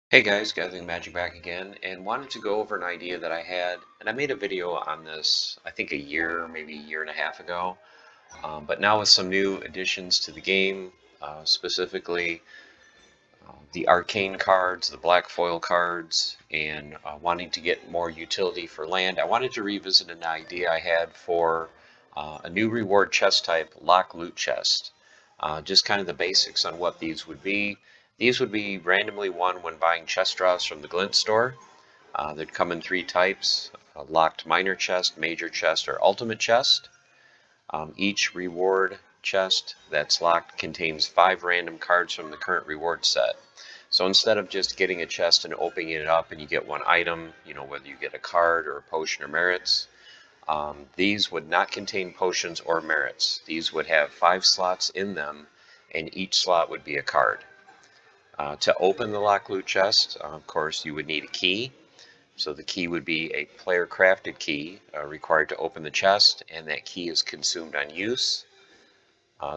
Hey guys, Gathering Magic back again, and wanted to go over an idea that I had, and I made a video on this, I think a year, maybe a year and a half ago, but now with some new additions to the game, specifically the arcane cards, the black foil cards, and wanting to get more utility for land, I wanted to revisit an idea I had for a new reward chest type, lock loot chest. Just kind of the basics on what these would be. These would be randomly won when buying chest draws from the Glint store. They'd come in three types: locked minor chest, major chest, or ultimate chest. Each reward chest that's locked contains 5 random cards from the current reward set. So instead of just getting a chest and opening it up and you get one item, whether you get a card or a potion or merits, these would not contain potions or merits. These would have 5 slots in them, and each slot would be a card. To open the lock loot chest, of course, you would need a key. So the key would be a player crafted key required to open the chest, and that key is consumed on use.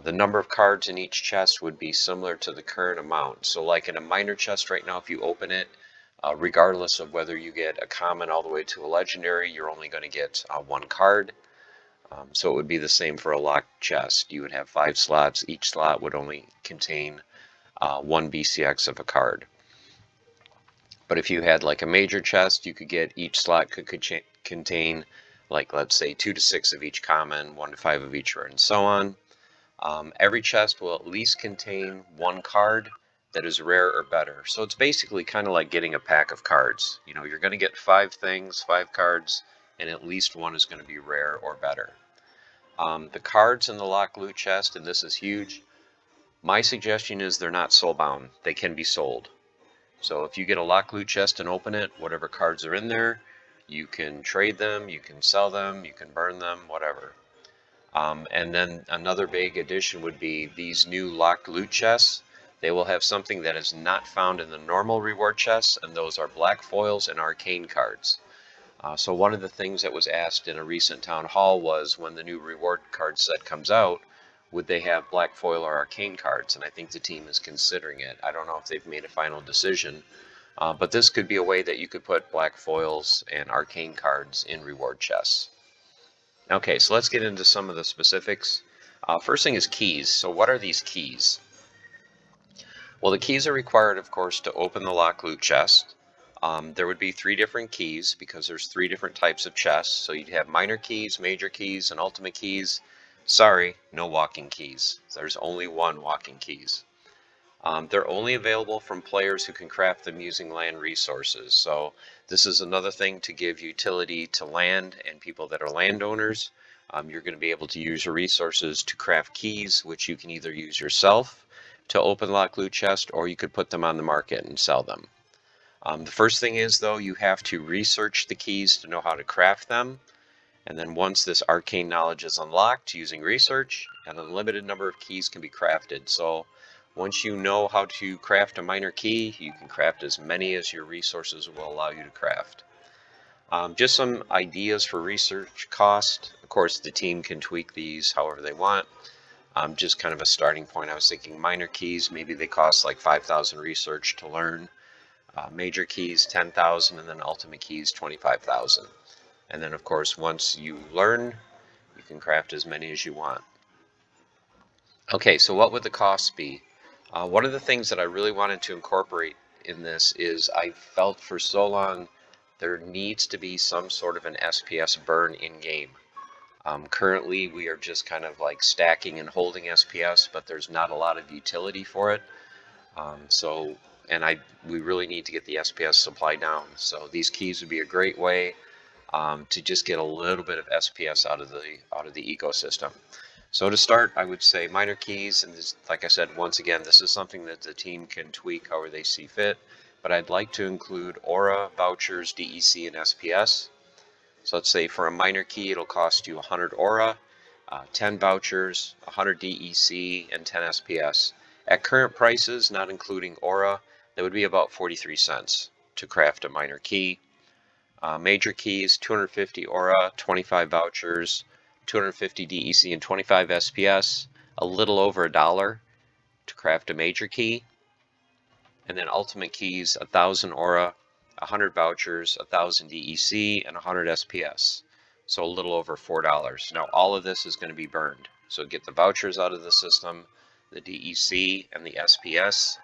The number of cards in each chest would be similar to the current amount. So like in a minor chest right now, if you open it, regardless of whether you get a common all the way to a legendary, you're only going to get one card. So it would be the same for a locked chest. You would have 5 slots. Each slot would only contain 1 BCX of a card. But if you had like a major chest, you could get each slot could contain, like, let's say 2 to 6 of each common, 1 to 5 of each rare, and so on. Every chest will at least contain 1 card that is rare or better. So it's basically kind of like getting a pack of cards. You're going to get 5 things, 5 cards, and at least 1 is going to be rare or better. The cards in the lock loot chest, and this is huge, my suggestion is they're not soulbound. They can be sold. So if you get a lock loot chest and open it, whatever cards are in there, you can trade them, you can sell them, you can burn them, whatever. And then another big addition would be these new locked loot chests. They will have something that is not found in the normal reward chests, and those are black foils and arcane cards. So one of the things that was asked in a recent town hall was, when the new reward card set comes out, would they have black foil or arcane cards? And I think the team is considering it. I don't know if they've made a final decision, but this could be a way that you could put black foils and arcane cards in reward chests. Okay, so let's get into some of the specifics. First thing is keys. So what are these keys? Well, the keys are required, of course, to open the lock loot chest. There would be 3 different keys because there's 3 different types of chests. So you'd have minor keys, major keys, and ultimate keys. Sorry, no walking keys. There's only 1 walking keys. They're only available from players who can craft them using land resources. So this is another thing to give utility to land and people that are landowners. You're going to be able to use your resources to craft keys, which you can either use yourself to open lock loot chest, or you could put them on the market and sell them. The first thing is, though, you have to research the keys to know how to craft them. And then once this arcane knowledge is unlocked using research, an unlimited number of keys can be crafted. So once you know how to craft a minor key, you can craft as many as your resources will allow you to craft. Just some ideas for research cost. Of course, the team can tweak these however they want. Just kind of a starting point, I was thinking minor keys, maybe they cost like 5,000 research to learn. Major keys, 10,000, and then ultimate keys, 25,000. And then, of course, once you learn, you can craft as many as you want. Okay, so what would the cost be? One of the things that I really wanted to incorporate in this is I felt for so long there needs to be some sort of an SPS burn in-game. Currently, we are just kind of like stacking and holding SPS, but there's not a lot of utility for it. We really need to get the SPS supply down. So these keys would be a great way to just get a little bit of SPS out of the ecosystem. So to start, I would say minor keys, and this, like I said, once again, this is something that the team can tweak however they see fit. But I'd like to include aura, vouchers, DEC, and SPS. So let's say for a minor key, it'll cost you 100 aura, 10 vouchers, 100 DEC, and 10 SPS. At current prices, not including aura, that would be about 43 cents to craft a minor key. Major keys, 250 aura, 25 vouchers, 250 DEC, and 25 SPS. A little over $1 to craft a major key. And then ultimate keys, 1,000 aura, 100 vouchers, 1,000 DEC, and 100 SPS. So a little over $4. Now all of this is going to be burned. So get the vouchers out of the system, the DEC, and the SPS.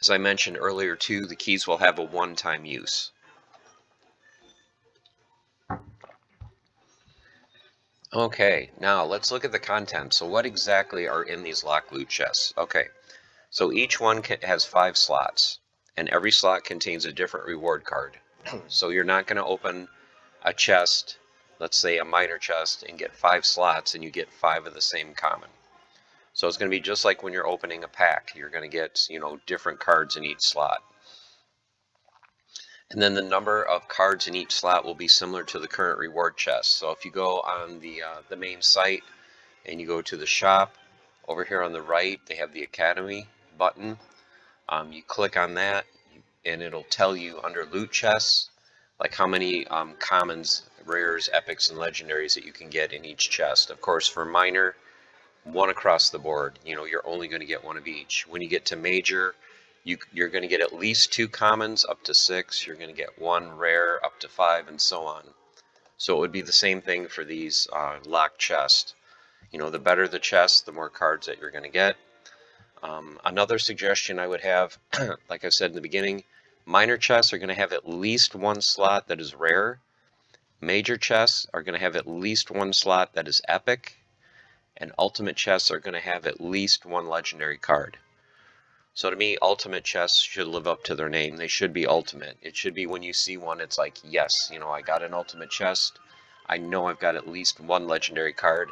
As I mentioned earlier too, the keys will have a one-time use. Okay, now let's look at the content. So what exactly are in these locked loot chests? Okay, so each one has 5 slots, and every slot contains a different reward card. So you're not going to open a chest, let's say a minor chest, and get 5 slots and you get 5 of the same common. So it's going to be just like when you're opening a pack. You're going to get, different cards in each slot. And then the number of cards in each slot will be similar to the current reward chest. So if you go on the main site and you go to the shop, over here on the right, they have the Academy button. You click on that, and it'll tell you under loot chests, like how many commons, rares, epics, and legendaries that you can get in each chest. Of course, for minor, 1 across the board. You're only going to get 1 of each. When you get to major, you're going to get at least 2 commons up to 6. You're going to get 1 rare up to 5, and so on. So it would be the same thing for these locked chests. The better the chest, the more cards that you're going to get. Another suggestion I would have, like I said in the beginning, minor chests are going to have at least 1 slot that is rare. Major chests are going to have at least 1 slot that is epic. And ultimate chests are going to have at least 1 legendary card. So to me, ultimate chests should live up to their name. They should be ultimate. It should be when you see one, it's like, yes, I got an ultimate chest. I know I've got at least 1 legendary card.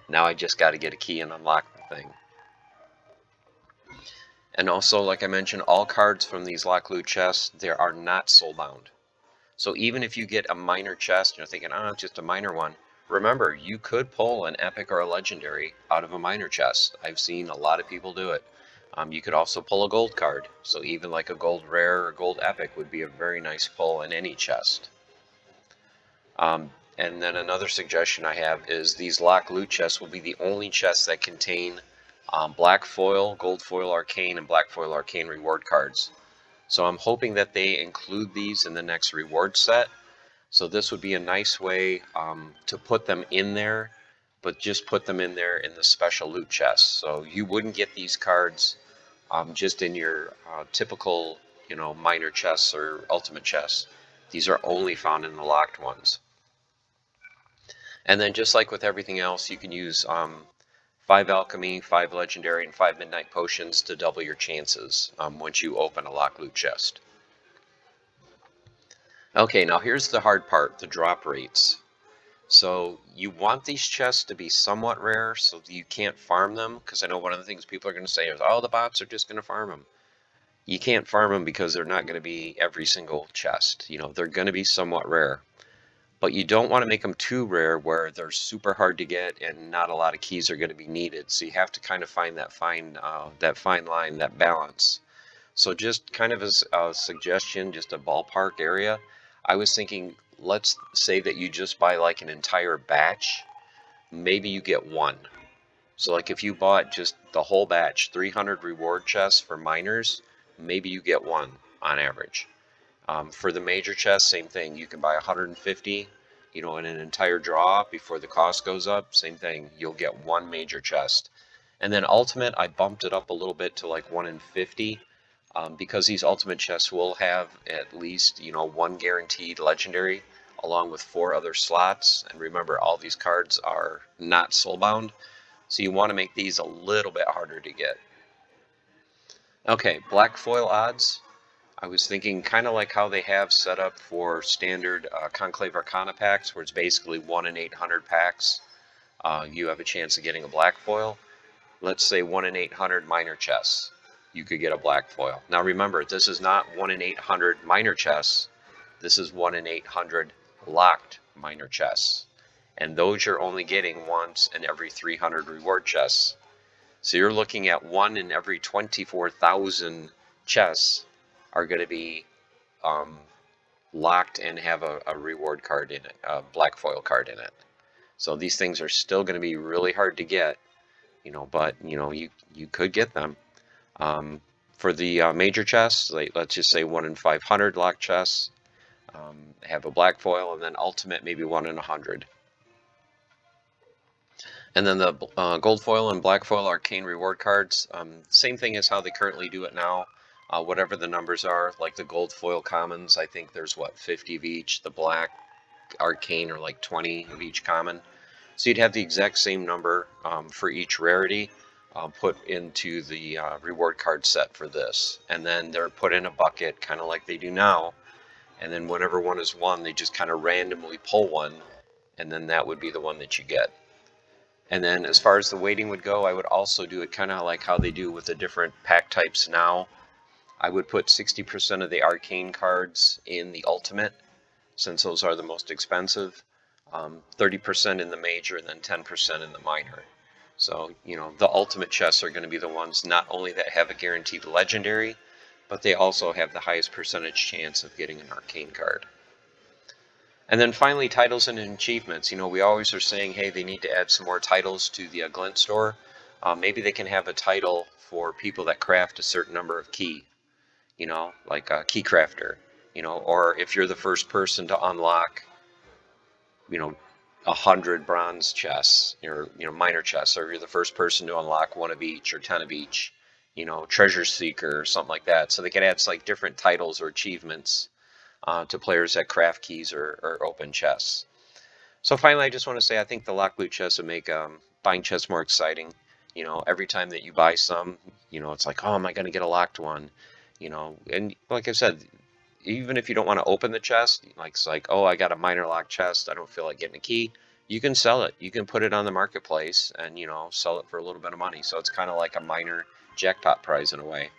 Now I just got to get a key and unlock the thing. And also, like I mentioned, all cards from these locked loot chests, they are not soulbound. So even if you get a minor chest, you're thinking, oh, just a minor one. Remember, you could pull an epic or a legendary out of a minor chest. I've seen a lot of people do it. You could also pull a gold card. So even like a gold rare or gold epic would be a very nice pull in any chest. And then another suggestion I have is these locked loot chests will be the only chests that contain black foil, gold foil arcane, and black foil arcane reward cards. So I'm hoping that they include these in the next reward set. So this would be a nice way to put them in there, but just put them in there in the special loot chests. So you wouldn't get these cards just in your typical, minor chests or ultimate chests. These are only found in the locked ones. And then just like with everything else, you can use 5 alchemy, 5 legendary, and 5 midnight potions to double your chances once you open a locked loot chest. Okay, now here's the hard part, the drop rates. So you want these chests to be somewhat rare so that you can't farm them, because I know one of the things people are going to say is, oh, the bots are just going to farm them. You can't farm them because they're not going to be every single chest. They're going to be somewhat rare. But you don't want to make them too rare where they're super hard to get and not a lot of keys are going to be needed. So you have to kind of find that fine line, that balance. So just kind of as a suggestion, just a ballpark area, I was thinking, let's say that you just buy like an entire batch, maybe you get 1. So like if you bought just the whole batch, 300 reward chests for minors, maybe you get 1 on average. For the major chest, same thing. You can buy 150, in an entire draw before the cost goes up. Same thing. You'll get 1 major chest. And then ultimate, I bumped it up a little bit to like 1 in 50. Because these ultimate chests will have at least 1 guaranteed legendary along with 4 other slots. And remember, all these cards are not soulbound, so you want to make these a little bit harder to get. Okay, black foil odds. I was thinking kind of like how they have set up for standard Conclave Arcana packs, where it's basically 1 in 800 packs. You have a chance of getting a black foil. Let's say 1 in 800 minor chests. You could get a black foil. Now remember, this is not 1 in 800 minor chests. This is 1 in 800 locked minor chests. And those you're only getting once in every 300 reward chests. So you're looking at 1 in every 24,000 chests are going to be locked and have a reward card in it, a black foil card in it. So these things are still going to be really hard to get, but you could get them. For the major chests, like, let's just say 1 in 500 locked chests, have a black foil, and then ultimate maybe 1 in 100. And then the gold foil and black foil arcane reward cards, same thing as how they currently do it now. Whatever the numbers are, like the gold foil commons, I think there's what, 50 of each. The black arcane are like 20 of each common. So you'd have the exact same number for each rarity put into the reward card set for this. And then they're put in a bucket, kind of like they do now. And then whenever one is won, they just kind of randomly pull one, and then that would be the one that you get. And then as far as the weighting would go, I would also do it kind of like how they do with the different pack types now. I would put 60% of the arcane cards in the ultimate, since those are the most expensive, 30% in the major, and then 10% in the minor. So, you know, the ultimate chests are going to be the ones not only that have a guaranteed legendary, but they also have the highest percentage chance of getting an arcane card. And then finally, titles and achievements. You know, we always are saying, hey, they need to add some more titles to the Glint store. Maybe they can have a title for people that craft a certain number of key, you know, like a key crafter, you know, or if you're the first person to unlock, you know, 100 bronze chests, or, you know, minor chests, or you're the first person to unlock 1 of each or 10 of each, you know, treasure seeker or something like that. So they can add like different titles or achievements to players that craft keys or open chests. So finally, I just want to say I think the lock loot chests would make buying chests more exciting. You know, every time that you buy some, you know, it's like, oh, am I going to get a locked one? You know, and like I said, even if you don't want to open the chest, like it's like, oh, I got a minor locked chest, I don't feel like getting a key. You can sell it. You can put it on the marketplace and, you know, sell it for a little bit of money. So it's kind of like a minor jackpot prize in a way.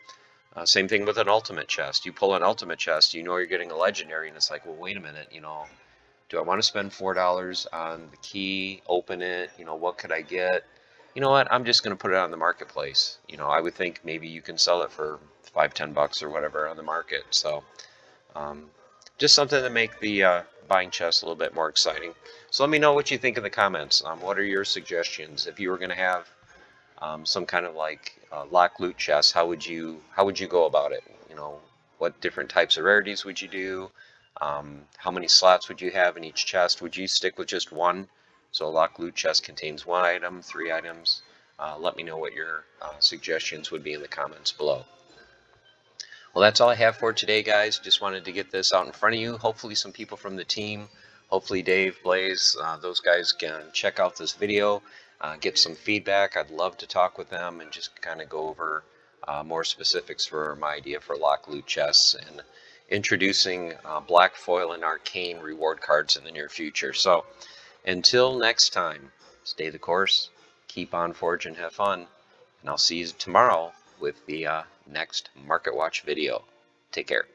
Same thing with an ultimate chest. You pull an ultimate chest, you know you're getting a legendary, and it's like, well, wait a minute, you know, do I want to spend $4 on the key, open it, you know, what could I get? You know what, I'm just going to put it on the marketplace. You know, I would think maybe you can sell it for $5-10 or whatever on the market. So just something to make the buying chest a little bit more exciting. So let me know what you think in the comments. What are your suggestions? If you were going to have some kind of like lock loot chest, how would you go about it? You know, what different types of rarities would you do? How many slots would you have in each chest? Would you stick with just one? So a lock loot chest contains 1 item, 3 items. Let me know what your suggestions would be in the comments below. Well, that's all I have for today, guys. Just wanted to get this out in front of you. Hopefully some people from the team, hopefully Dave, Blaze, those guys can check out this video, get some feedback. I'd love to talk with them and just kind of go over more specifics for my idea for lock loot chests and introducing black foil and arcane reward cards in the near future. So until next time, stay the course, keep on forging, have fun, and I'll see you tomorrow with the next Market Watch video. Take care.